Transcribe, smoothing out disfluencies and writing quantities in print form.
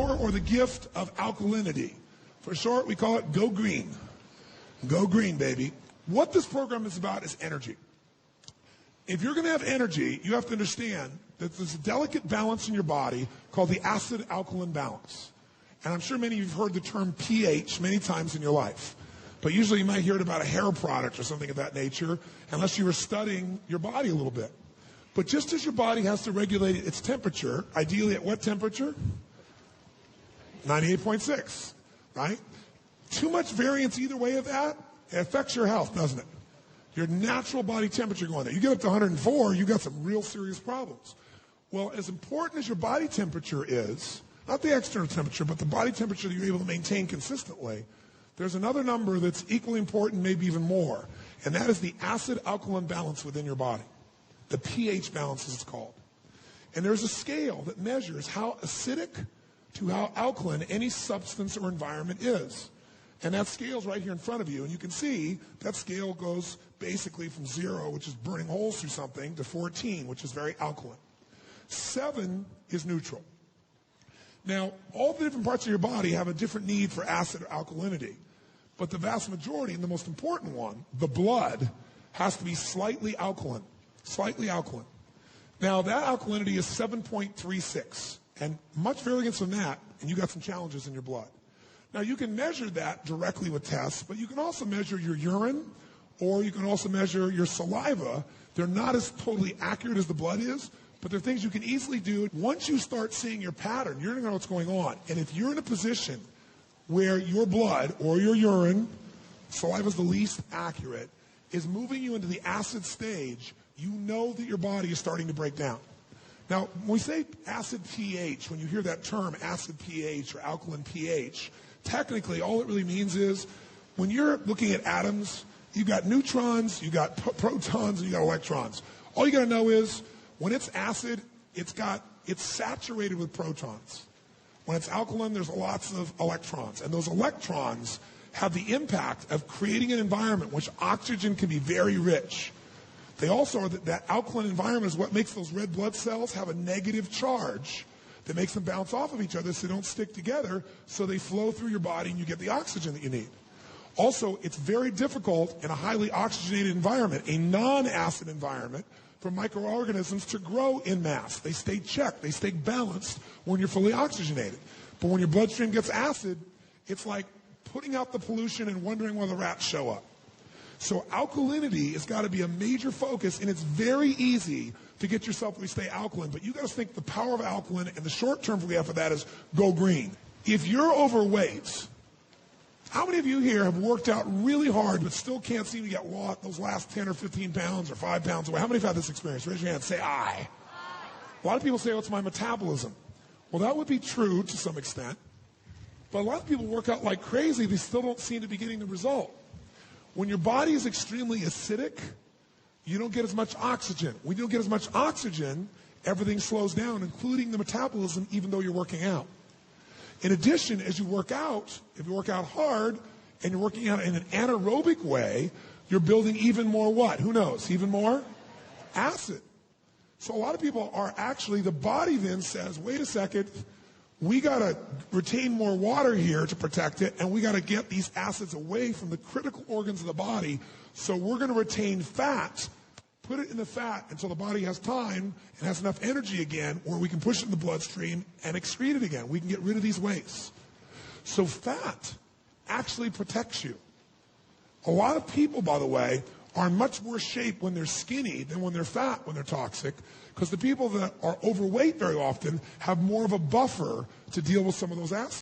power or the gift of alkalinity. For short, we call it Go Green. Go Green, baby. What this program is about is energy. If you're going to have energy, you have to understand that there's a delicate balance in your body called the acid-alkaline balance. And I'm sure many of you have heard the term pH many times in your life. But usually you might hear it about a hair product or something of that nature, unless you were studying your body a little bit. But just as your body has to regulate its temperature, ideally at what temperature? 98.6, right? Too much variance either way of that, it affects your health, doesn't it? Your natural body temperature going there. You get up to 104, you got some real serious problems. Well, as important as your body temperature is, not the external temperature, but the body temperature that you're able to maintain consistently, there's another number that's equally important, maybe even more, and that is the acid-alkaline balance within your body. The pH balance, as it's called. And there's a scale that measures how acidic to how alkaline any substance or environment is. And that scale's right here in front of you, and you can see that scale goes basically from 0, which is burning holes through something, to 14, which is very alkaline. 7 is neutral. Now, all the different parts of your body have a different need for acid or alkalinity, but the vast majority, and the most important one, the blood, has to be slightly alkaline. Slightly alkaline. Now, that alkalinity is 7.36, and much variance from that, and you got some challenges in your blood. Now, you can measure that directly with tests, but you can also measure your urine, or you can also measure your saliva. They're not as totally accurate as the blood is, but they're things you can easily do. Once you start seeing your pattern, you're going to know what's going on. And if you're in a position where your blood or your urine, saliva is the least accurate, is moving you into the acid stage, you know that your body is starting to break down. Now, when we say acid pH, when you hear that term, acid pH or alkaline pH, technically all it really means is when you're looking at atoms, you've got neutrons, you've got protons, and you've got electrons. All you got to know is when it's acid, it's saturated with protons. When it's alkaline, there's lots of electrons. And those electrons have the impact of creating an environment in which oxygen can be very rich. They also are that alkaline environment is what makes those red blood cells have a negative charge that makes them bounce off of each other so they don't stick together, so they flow through your body and you get the oxygen that you need. Also, it's very difficult in a highly oxygenated environment, a non-acid environment, for microorganisms to grow in mass. They stay checked, they stay balanced when you're fully oxygenated. But when your bloodstream gets acid, it's like putting out the pollution and wondering where the rats show up. So alkalinity has got to be a major focus, and it's very easy to get yourself to stay alkaline. But you got to think the power of alkaline, and the short term we have for that is go green. If you're overweight, how many of you here have worked out really hard but still can't seem to get those last 10 or 15 pounds or 5 pounds away? How many have had this experience? Raise your hand. Say aye. A lot of people say, oh, it's my metabolism. Well, that would be true to some extent. But a lot of people work out like crazy. They still don't seem to be getting the result. When your body is extremely acidic, you don't get as much oxygen. When you don't get as much oxygen, everything slows down, including the metabolism, even though you're working out. In addition, as you work out, if you work out hard and you're working out in an anaerobic way, you're building even more what? Who knows? Even more acid. So a lot of people are actually, the body then says, wait a second, we got to retain more water here to protect it, and we got to get these acids away from the critical organs of the body. So we're going to retain fat, put it in the fat until the body has time and has enough energy again where we can push it in the bloodstream and excrete it again. We can get rid of these wastes. So fat actually protects you. A lot of people, by the way, are in much worse shape when they're skinny than when they're fat, when they're toxic, because the people that are overweight very often have more of a buffer to deal with some of those acids.